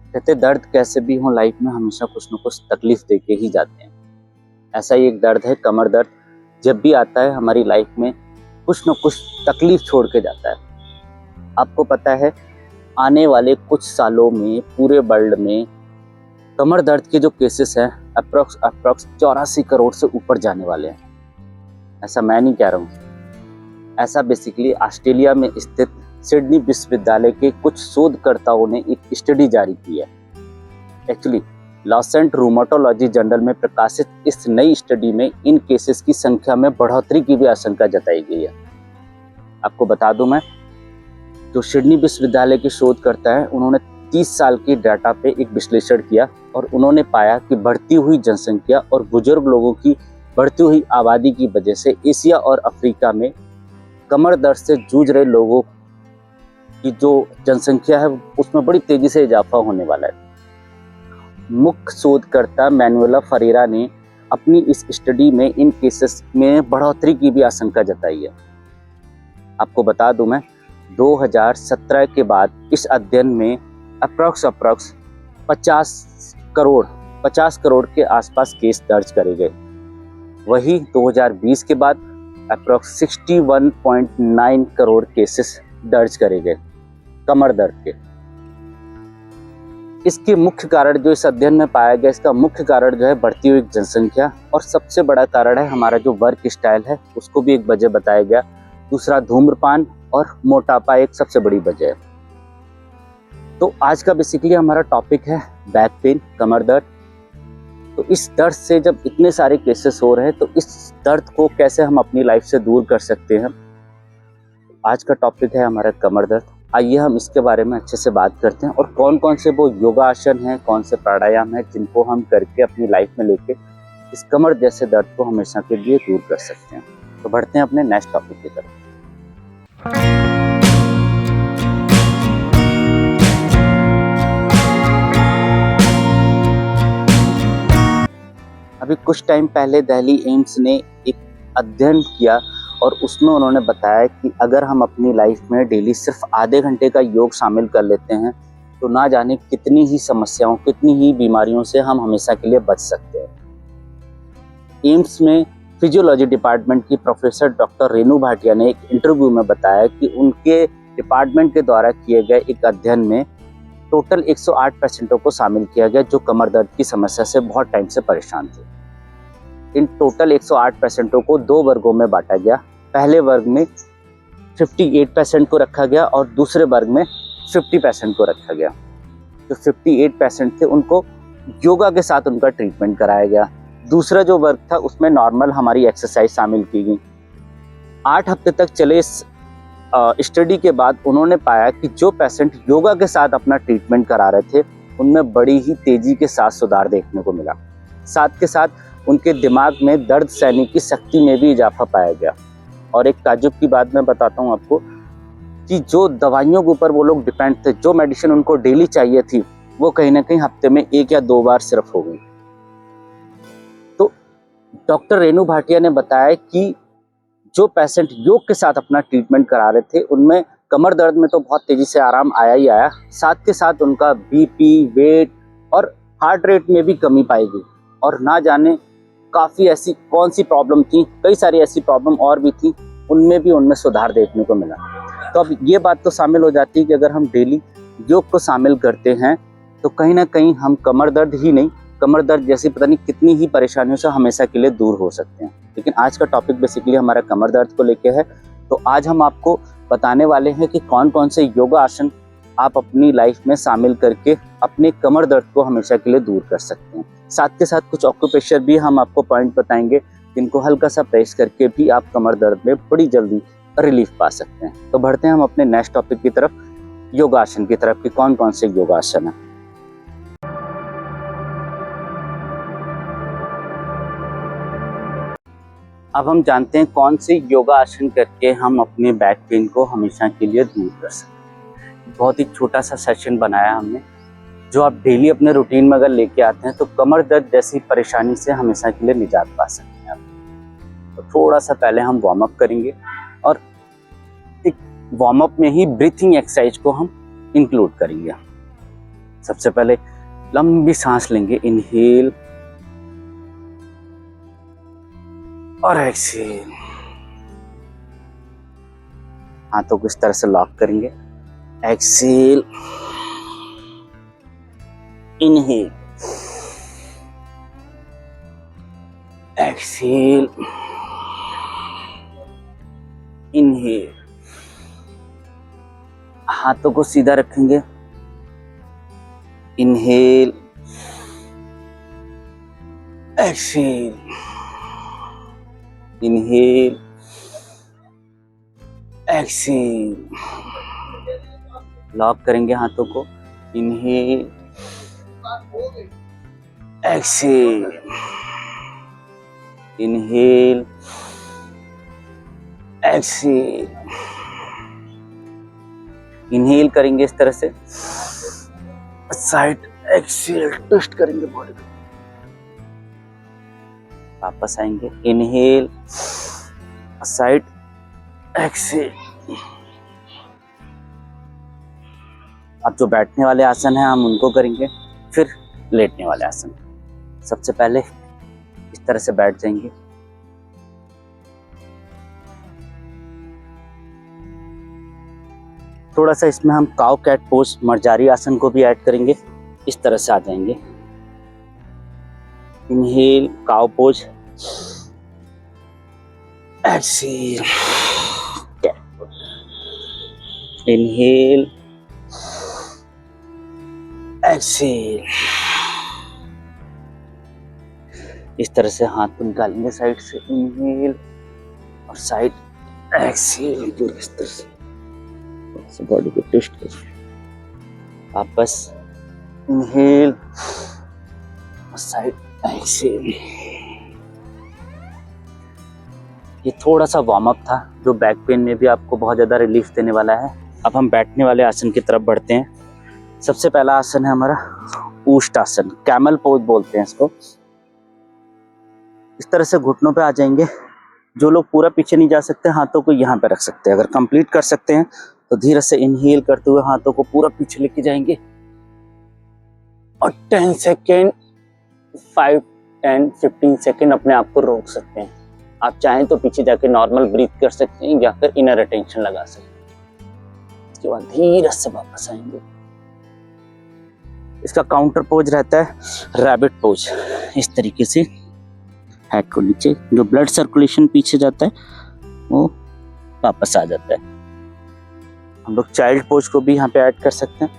कहते दर्द कैसे भी हो लाइफ में हमेशा कुछ न कुछ तकलीफ देके ही जाते हैं। ऐसा ही एक दर्द है कमर दर्द। जब भी आता है हमारी लाइफ में कुछ न कुछ तकलीफ छोड़ के जाता है। आपको पता है आने वाले कुछ सालों में पूरे वर्ल्ड में कमर दर्द के जो केसेस हैं अप्रॉक्स 84 करोड़ से ऊपर जाने वाले हैं। ऐसा मैं नहीं कह रहा हूँ, ऐसा बेसिकली ऑस्ट्रेलिया में स्थित सिडनी विश्वविद्यालय के कुछ शोधकर्ताओं ने एक स्टडी जारी की है। एक्चुअली लॉसेंट रूमेटोलॉजी जर्नल में प्रकाशित इस नई स्टडी में इन केसेस की संख्या में बढ़ोतरी की भी आशंका जताई गई है। आपको बता दूं, मैं जो सिडनी विश्वविद्यालय के शोधकर्ता हैं उन्होंने 30 साल के डाटा पे एक विश्लेषण किया और उन्होंने पाया कि बढ़ती हुई जनसंख्या और बुजुर्ग लोगों की बढ़ती हुई आबादी की वजह से एशिया और अफ्रीका में कमर दर्द से जूझ रहे लोगों की जो जनसंख्या है उसमें बड़ी तेजी से इजाफा होने वाला है। मुख्य शोधकर्ता मैनुएला फरेरा ने अपनी इस स्टडी में इन केसेस में बढ़ोतरी की भी आशंका जताई है। आपको बता दूं, मैं 2017 के बाद इस अध्ययन में अप्रॉक्स 50 करोड़ के आसपास केस दर्ज करे गए। वही 2020 के बाद अप्रॉक्स 61.9 करोड़ केसेस दर्ज करे गए कमर दर्द के। इसके मुख्य कारण जो इस अध्ययन में पाया गया, इसका मुख्य कारण जो है बढ़ती हुई जनसंख्या और सबसे बड़ा कारण है हमारा जो वर्क स्टाइल है, उसको भी एक वजह बताया गया। दूसरा धूम्रपान और मोटापा एक सबसे बड़ी वजह है। तो आज का बेसिकली हमारा टॉपिक है बैक पेन, कमर दर्द। तो इस दर्द से जब इतने सारे केसेस हो रहे हैं तो इस दर्द को कैसे हम अपनी लाइफ से दूर कर सकते हैं। आज का टॉपिक है हमारा कमर दर्द। आइए हम इसके बारे में अच्छे से बात करते हैं और कौन कौन से वो योगासन हैं, कौन से प्राणायाम हैं जिनको हम करके अपनी लाइफ में लेके इस कमर जैसे दर्द को हमेशा के लिए दूर कर सकते हैं। तो बढ़ते हैं अपने नेक्स्ट टॉपिक की तरफ। अभी कुछ टाइम पहले दिल्ली एम्स ने एक अध्ययन किया और उसमें उन्होंने बताया कि अगर हम अपनी लाइफ में डेली सिर्फ आधे घंटे का योग शामिल कर लेते हैं तो ना जाने कितनी ही समस्याओं, कितनी ही बीमारियों से हम हमेशा के लिए बच सकते हैं। एम्स में फिजियोलॉजी डिपार्टमेंट की प्रोफेसर डॉक्टर रेनू भाटिया ने एक इंटरव्यू में बताया कि उनके डिपार्टमेंट के द्वारा किए गए एक अध्ययन में टोटल 108 पेशेंटों को शामिल किया गया जो कमर दर्द की समस्या से बहुत टाइम से परेशान थे। इन टोटल 108 पेशेंटों को 2 वर्गों में बांटा गया। पहले वर्ग में 58% को रखा गया और दूसरे वर्ग में 50% को रखा गया। जो 58 पेशेंट थे उनको योगा के साथ उनका ट्रीटमेंट कराया गया। दूसरा जो वर्ग था उसमें नॉर्मल हमारी एक्सरसाइज शामिल की गई। 8 हफ्ते तक चले इस स्टडी के बाद उन्होंने पाया कि जो पेशेंट योगा के साथ अपना ट्रीटमेंट करा रहे थे उनमें बड़ी ही तेजी के साथ सुधार देखने को मिला। साथ के साथ उनके दिमाग में दर्द सहने की शक्ति में भी इजाफा पाया गया। और एक ताज्जुब की बात मैं बताता हूँ आपको कि जो दवाइयों के ऊपर वो लोग डिपेंड थे, जो मेडिसिन उनको डेली चाहिए थी, वो कहीं ना कहीं हफ्ते में 1 या 2 बार सिर्फ हो गई। तो डॉक्टर रेनू भाटिया ने बताया कि जो पेशेंट योग के साथ अपना ट्रीटमेंट करा रहे थे उनमें कमर दर्द में तो बहुत तेजी से आराम आया ही आया, साथ के साथ उनका बीपी, वेट और हार्ट रेट में भी कमी पाई गई। और ना जाने काफ़ी ऐसी कौन सी प्रॉब्लम थी, कई सारी ऐसी प्रॉब्लम और भी थी, उनमें सुधार देखने को मिला। तो अब ये बात तो शामिल हो जाती है कि अगर हम डेली योग को शामिल करते हैं तो कहीं ना कहीं हम कमर दर्द ही नहीं, कमर दर्द जैसी पता नहीं कितनी ही परेशानियों से हमेशा के लिए दूर हो सकते हैं। लेकिन आज का टॉपिक बेसिकली हमारा कमर दर्द को लेके है। तो आज हम आपको बताने वाले हैं कि कौन कौन से योगा आसन आप अपनी लाइफ में शामिल करके अपने कमर दर्द को हमेशा के लिए दूर कर सकते हैं। साथ के साथ कुछ ऑक्यूपेशर भी हम आपको पॉइंट बताएंगे जिनको हल्का सा प्रेस करके भी आप कमर दर्द में बड़ी जल्दी रिलीफ पा सकते हैं। तो बढ़ते हैं हम अपने नेक्स्ट टॉपिक की तरफ, योगासन की तरफ कि कौन कौन से योगासन हैं। अब हम जानते हैं कौन से योगा आसन करके हम अपने बैक पेन को हमेशा के लिए दूर कर सकते हैं। बहुत ही छोटा सा सेशन बनाया हमने जो आप डेली अपने रूटीन में अगर लेके आते हैं तो कमर दर्द जैसी परेशानी से हमेशा के लिए निजात पा सकते हैं आप। तो थोड़ा सा पहले हम वार्म अप करेंगे और एक वार्म अप में ही ब्रीथिंग एक्सरसाइज को हम इंक्लूड करेंगे। सबसे पहले लंबी सांस लेंगे, इनहेल और एक्सहेल। हाथों को इस तरह से लॉक करेंगे, एक्सहेल, इनहेल, एक्सहेल, इनहेल। हाथों को सीधा रखेंगे, inhale, exhale, inhale, exhale. Lock करेंगे हाथों को, inhale, exhale, inhale, exhale. Inhale करेंगे इस तरह से, साइड, एक्सहेल, ट्विस्ट करेंगे बॉडी को, वापस आएंगे, इनहेल, साइड, एक्सहेल। अब जो बैठने वाले आसन हैं हम उनको करेंगे, फिर लेटने वाले आसन। सबसे पहले इस तरह से बैठ जाएंगे, थोड़ा सा इसमें हम काउ कैट पोज, मर्जारी आसन को भी ऐड करेंगे। इस तरह से आ जाएंगे, inhale, cow pose, exhale, inhale, exhale. इस तरह से हाथ को निकालेंगे साइड से, इनहेल और साइड, एक्सहेल। पूरा इस तरह से बॉडी को ट्विस्ट करेंगे, वापस इनहेल और साइड, एक्सहेल। ये थोड़ा सा वार्म अप था जो बैक पेन में भी आपको बहुत ज़्यादा रिलीफ देने वाला है। अब हम बैठने वाले आसन की तरफ बढ़ते हैं। सबसे पहला आसन है हमारा ऊष्ट आसन, कैमल पोज बोलते हैं इसको। इस तरह से घुटनों पे आ जाएंगे। जो लोग पूरा पीछे नहीं जा सकते, हाथों को यहाँ पे रख सकते हैं। अगर कंप्लीट कर सकते हैं तो धीरे से इनहेल करते हुए हाथों को पूरा पीछे लेके जाएंगे और 10 सेकेंड, 5, 10, 15 सेकेंड अपने आप को रोक सकते हैं। आप चाहें तो पीछे जाके नॉर्मल ब्रीथ कर सकते हैं या फिर इनर अटेंशन लगा सकते हैं। इसके बाद धीरे से वापस आएंगे। इसका काउंटर पोज रहता है रैबिट पोज। इस तरीके से हेड को नीचे, जो ब्लड सर्कुलेशन पीछे जाता है वो वापस आ जाता है। हम लोग चाइल्ड पोज को भी यहाँ पे ऐड कर सकते हैं।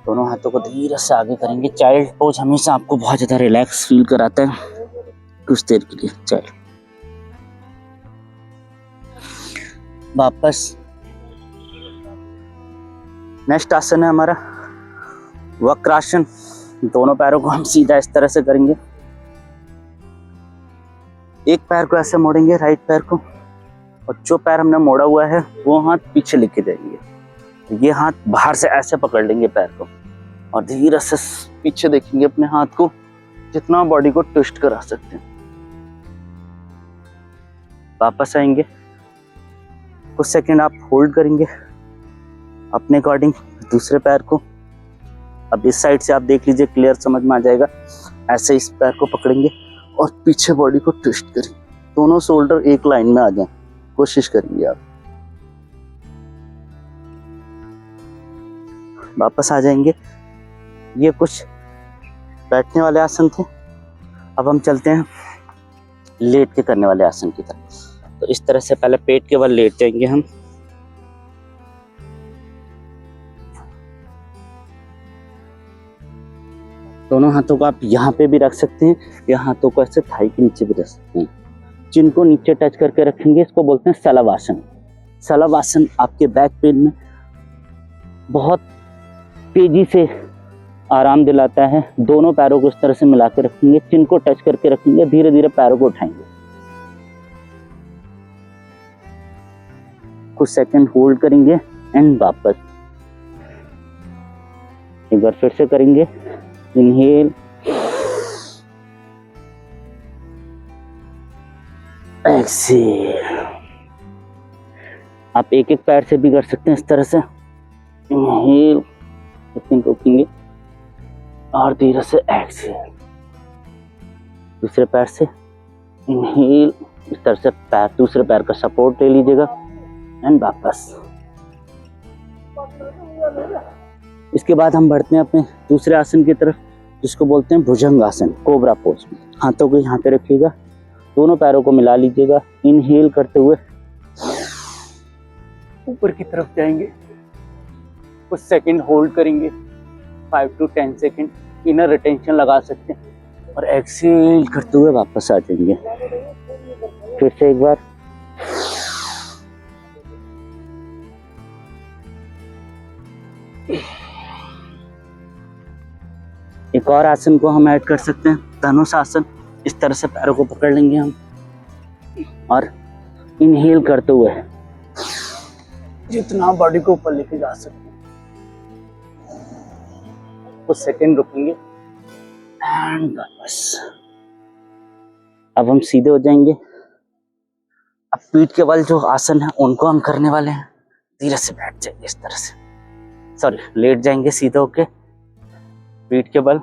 दोनों हाथों को धीरे से आगे करेंगे। चाइल्ड पोज हमेशा आपको बहुत ज़्यादा रिलैक्स फील कराता है कुछ देर के लिए। चाइल्ड, वापस। नेक्स्ट आसन है हमारा वक्रासन। दोनों पैरों को हम सीधा इस तरह से करेंगे। एक पैर को ऐसे मोड़ेंगे, राइट पैर को, और जो पैर हमने मोड़ा हुआ है वो हाथ पीछे लेके जाएंगे। ये हाथ बाहर से ऐसे पकड़ लेंगे पैर को और धीरे से पीछे देखेंगे अपने हाथ को, जितना बॉडी को ट्विस्ट करा सकते हैं। वापस आएंगे, कुछ सेकंड आप होल्ड करेंगे अपने अकॉर्डिंग दूसरे पैर को। अब इस साइड से आप देख लीजिए, क्लियर समझ में आ जाएगा। ऐसे इस पैर को पकड़ेंगे और पीछे बॉडी को ट्विस्ट करेंगे। दोनों शोल्डर एक लाइन में आ जाएं, कोशिश करेंगे आप। वापस आ जाएंगे। ये कुछ बैठने वाले आसन थे। अब हम चलते हैं लेट के करने वाले आसन की तरफ। तो इस तरह से पहले पेट के बल लेट जाएंगे हम। दोनों हाथों को आप यहाँ पे भी रख सकते हैं या हाथों को ऐसे थाई के नीचे भी रख सकते हैं। चिन को नीचे टच करके रखेंगे। इसको बोलते हैं सलव आसन। सलव आसन आपके बैक पेन में बहुत तेजी से आराम दिलाता है। दोनों पैरों को इस तरह से मिला के रखेंगे, चिन को टच करके रखेंगे, धीरे धीरे पैरों को उठाएंगे। कुछ सेकंड होल्ड करेंगे एंड वापस। एक बार फिर से करेंगे, इनहेल, एक्सहेल। आप एक एक पैर से भी कर सकते हैं इस तरह से। इनहेल, रोकेंगे, और धीरे से एक्सहेल। दूसरे पैर से इनहेल, इस तरह से पैर, दूसरे पैर का सपोर्ट ले लीजिएगा एंड वापस। इसके बाद हम बढ़ते हैं अपने दूसरे आसन की तरफ, जिसको बोलते हैं भुजंग आसन, कोबरा पोज। हाथों को यहाँ पे रखिएगा, दोनों पैरों को मिला लीजिएगा, इनहेल करते हुए ऊपर की तरफ जाएंगे, कुछ सेकंड होल्ड करेंगे, 5 to 10 सेकंड इनर रिटेंशन लगा सकते हैं, और एक्सहेल करते हुए वापस आ जाएंगे। फिर से एक बार, एक और आसन को हम ऐड कर सकते हैं, धनुष आसन। इस तरह से पैरों को पकड़ लेंगे हम और इनहेल करते हुए जितना बॉडी को ऊपर लेके जा सकते हैं, कुछ सेकंड रुकेंगे एंड वापस। अब हम सीधे हो जाएंगे। अब पीठ के बल जो आसन है उनको हम करने वाले हैं। धीरे से बैठ जाएंगे इस तरह से, सॉरी लेट जाएंगे सीधे होके, पीठ के बल।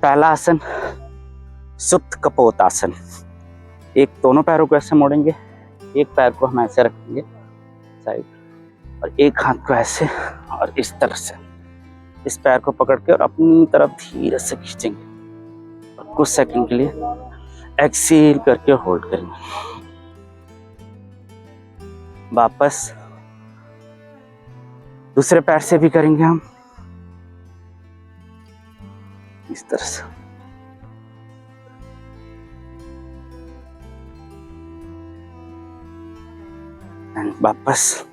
पहला आसन सुप्त कपोत आसन। एक, दोनों पैरों को ऐसे मोड़ेंगे, एक पैर को हम ऐसे रखेंगे साइड, और एक हाथ को ऐसे और इस तरह से इस पैर को पकड़ के और अपनी तरफ धीरे से खींचेंगे, और कुछ सेकंड के लिए एक्सहेल करके होल्ड करेंगे। वापस दूसरे पैर से भी करेंगे हम इस तरह से। एंड वापस।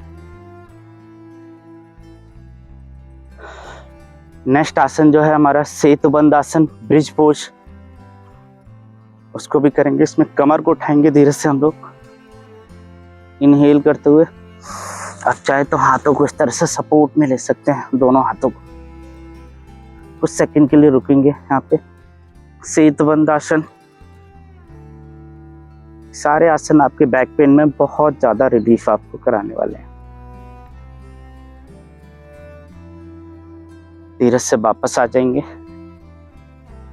नेक्स्ट आसन जो है हमारा सेतुबंद आसन, ब्रिज पोज, उसको भी करेंगे। इसमें कमर को उठाएंगे धीरे से हम लोग, इनहेल करते हुए। आप चाहे तो हाथों को इस तरह से सपोर्ट में ले सकते हैं, दोनों हाथों को। कुछ सेकंड के लिए रुकेंगे यहाँ पे। सेतुबंद आसन। सारे आसन आपके बैक पेन में बहुत ज्यादा रिलीफ आपको कराने वाले हैं। धीरे से वापस आ जाएंगे।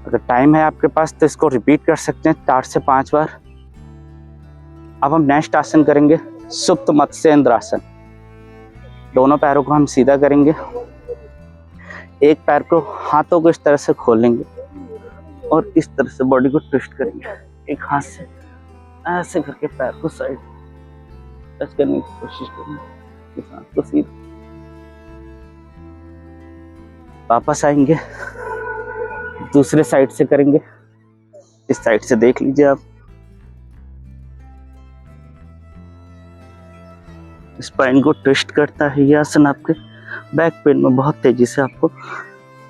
अगर टाइम है आपके पास तो इसको रिपीट कर सकते हैं 4 से 5 बार। अब हम नेक्स्ट आसन करेंगे सुप्त मत्स्येंद्र आसन। दोनों पैरों को हम सीधा करेंगे, एक पैर को हाथों को इस तरह से खोल लेंगे और इस तरह से बॉडी को ट्विस्ट करेंगे। एक हाथ से ऐसे करके पैर को साइड टच करने की कोशिश करेंगे, इस हाथ को सीधा। वापस आएंगे, दूसरे साइड से करेंगे। इस साइड से देख लीजिए आप। स्पाइन को ट्विस्ट करता है ये आसन, आपके बैक पेन में बहुत तेजी से आपको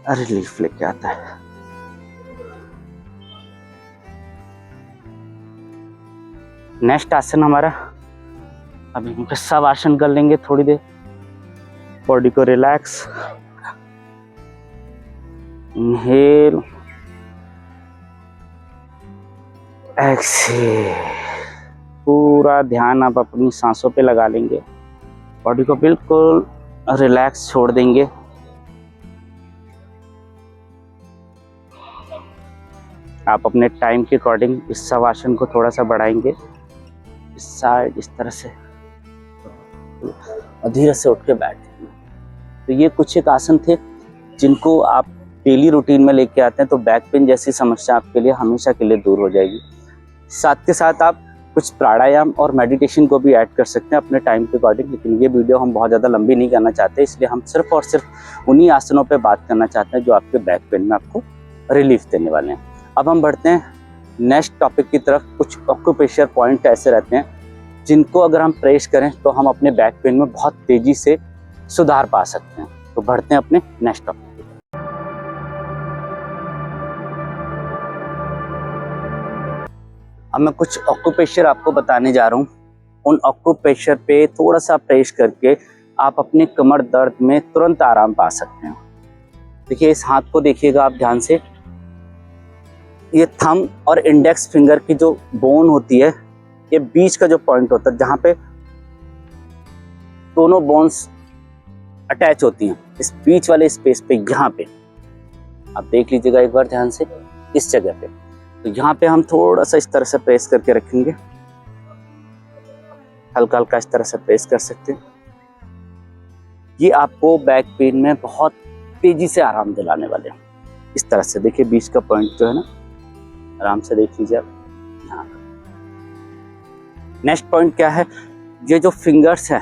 रिलीफ लेके आता है। नेक्स्ट आसन हमारा, अभी हम सब आसन कर लेंगे थोड़ी देर। बॉडी को रिलैक्स, इनहेल, एक्सहेल। पूरा ध्यान आप अपनी सांसों पे लगा लेंगे, बॉडी को बिल्कुल रिलैक्स छोड़ देंगे। आप अपने टाइम के अकॉर्डिंग इस सब आसन को थोड़ा सा बढ़ाएंगे, इस साइड इस तरह से, और धीरे से उठ के बैठेंगे। तो ये कुछ एक आसन थे जिनको आप डेली रूटीन में लेके आते हैं तो बैक पेन जैसी समस्या आपके लिए हमेशा के लिए दूर हो जाएगी। साथ के साथ आप कुछ प्राणायाम और मेडिटेशन को भी ऐड कर सकते हैं अपने टाइम के अकॉर्डिंग, लेकिन ये वीडियो हम बहुत ज़्यादा लंबी नहीं करना चाहते, इसलिए हम सिर्फ और सिर्फ उन्हीं आसनों पे बात करना चाहते हैं जो आपके बैक पेन में आपको रिलीफ देने वाले हैं। अब हम बढ़ते हैं नेक्स्ट टॉपिक की तरफ। कुछ ऑक्यूपेशनल पॉइंट ऐसे रहते हैं जिनको अगर हम प्रेस करें तो हम अपने बैक पेन में बहुत तेज़ी से सुधार पा सकते हैं। तो बढ़ते हैं अपने नेक्स्ट टॉपिक। अब मैं कुछ ऑक्यूपेशर आपको बताने जा रहा हूँ। उन ऑक्यूपेशर पे थोड़ा सा प्रेस करके आप अपने कमर दर्द में तुरंत आराम पा सकते हैं। देखिए इस हाथ को देखिएगा आप ध्यान से। ये थंब और इंडेक्स फिंगर की जो बोन होती है, ये बीच का जो पॉइंट होता है जहाँ पे दोनों बोन्स अटैच होती हैं, इस बीच वाले स्पेस पे, यहाँ पे आप देख लीजिएगा एक बार ध्यान से, इस जगह पे। तो यहाँ पे हम थोड़ा सा इस तरह से प्रेस करके रखेंगे, हल्का हल्का इस तरह से प्रेस कर सकते हैं। ये आपको बैक पेन में बहुत तेजी से आराम दिलाने वाले हैं। इस तरह से देखिए, बीच का पॉइंट जो है ना, आराम से देख लीजिए आप यहाँ। नेक्स्ट पॉइंट क्या है, ये जो फिंगर्स है,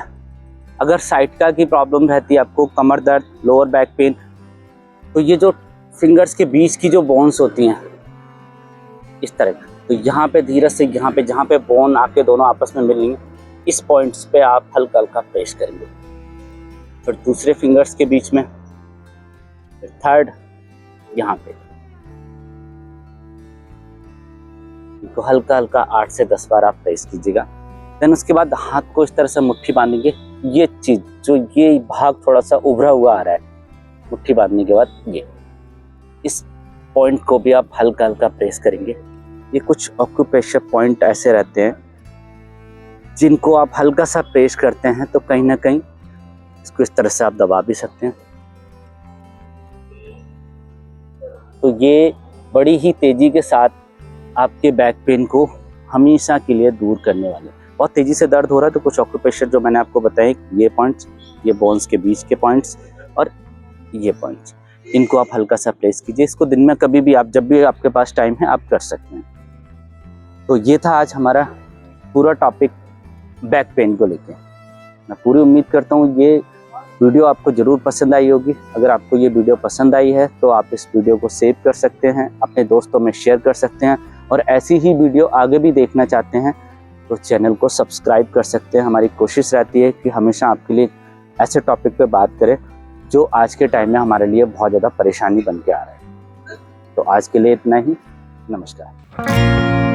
अगर साइटिका की प्रॉब्लम रहती है आपको, कमर दर्द, लोअर बैक पेन, तो ये जो फिंगर्स के बीच की जो बोन्स होती हैं इस तरह, तो यहाँ पे धीरे से, यहाँ पे जहाँ पे बोन आके दोनों आपस में मिलेंगे, इस पॉइंट्स पे आप हल्का हल्का प्रेस करेंगे। फिर दूसरे फिंगर्स के बीच में, फिर थर्ड यहाँ पे, तो हल्का हल्का 8 से 10 बार आप प्रेस कीजिएगा। देन उसके बाद हाथ को इस तरह से मुट्ठी बांधेंगे। ये चीज जो ये भाग थोड़ा सा उभरा हुआ आ रहा है, मुट्ठी बांधने के बाद ये इस पॉइंट को भी आप हल्का हल्का प्रेस करेंगे। ये कुछ ऑक्यूप्रेशर पॉइंट ऐसे रहते हैं जिनको आप हल्का सा प्रेस करते हैं तो कहीं ना कहीं इसको इस तरह से आप दबा भी सकते हैं। तो ये बड़ी ही तेजी के साथ आपके बैक पेन को हमेशा के लिए दूर करने वाले। बहुत तेजी से दर्द हो रहा है तो कुछ ऑक्यूप्रेशर जो मैंने आपको बताए, ये पॉइंट्स, ये बोन्स के बीच के पॉइंट्स और ये पॉइंट्स, इनको आप हल्का सा प्रेस कीजिए। इसको दिन में कभी भी आप, जब भी आपके पास टाइम है, आप कर सकते हैं। तो ये था आज हमारा पूरा टॉपिक बैक पेन को लेके। मैं पूरी उम्मीद करता हूँ ये वीडियो आपको ज़रूर पसंद आई होगी। अगर आपको ये वीडियो पसंद आई है तो आप इस वीडियो को सेव कर सकते हैं, अपने दोस्तों में शेयर कर सकते हैं, और ऐसी ही वीडियो आगे भी देखना चाहते हैं तो चैनल को सब्सक्राइब कर सकते हैं। हमारी कोशिश रहती है कि हमेशा आपके लिए ऐसे टॉपिक पे बात करें जो आज के टाइम में हमारे लिए बहुत ज़्यादा परेशानी बन के आ रहा है। तो आज के लिए इतना ही। नमस्कार।